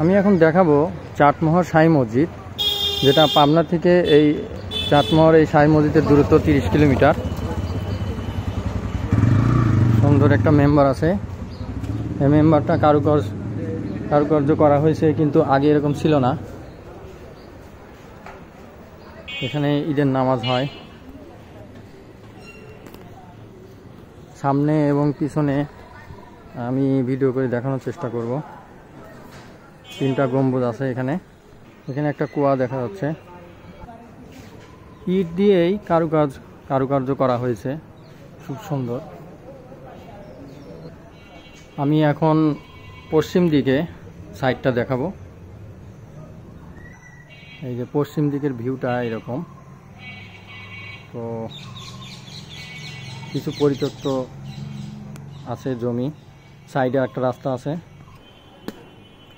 আমি এখন দেখাবো চাটমোহর শাহী মসজিদ, যেটা পাবনা থেকে এই চাটমোহর এই শাহী মসজিদের দূরত্ব 30 কিলোমিটার। সুন্দর একটা মেম্বার আছে, এই মেম্বারটা কারুকার্য করা হয়েছে, কিন্তু আগে এরকম ছিল না। এখানে ঈদের নামাজ হয়। সামনে এবং পিছনে আমি ভিডিও করে দেখানোর চেষ্টা করব। 3টা গম্বুজ আছে এখানে। এখানে একটা কুয়া দেখা যাচ্ছে। ইট দিয়েই কারুকার্য করা হয়েছে, খুব সুন্দর। আমি এখন পশ্চিম দিকে সাইডটা দেখাবো। এই যে পশ্চিম দিকের ভিউটা এরকম। তো কিছু পরিত্যক্ত আছে জমি, সাইডে একটা রাস্তা আছে।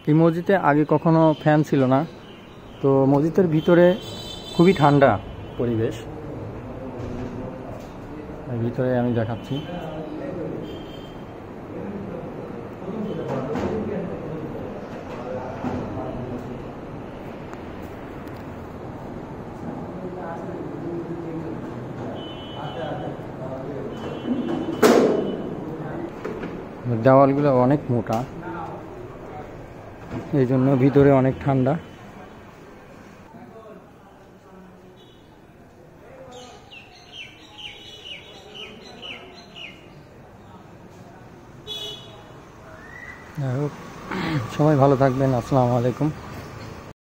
এই মসজিদে আগে কখনো ফ্যান ছিল না, তো মসজিদের ভিতরে খুবই ঠান্ডা পরিবেশ। ভিতরে আমি দেখাচ্ছি। দেওয়ালগুলো অনেক মোটা, এই জন্য ভিতরে অনেক ঠান্ডা। যাই হোক, সবাই ভালো থাকবেন। আসসালামু আলাইকুম।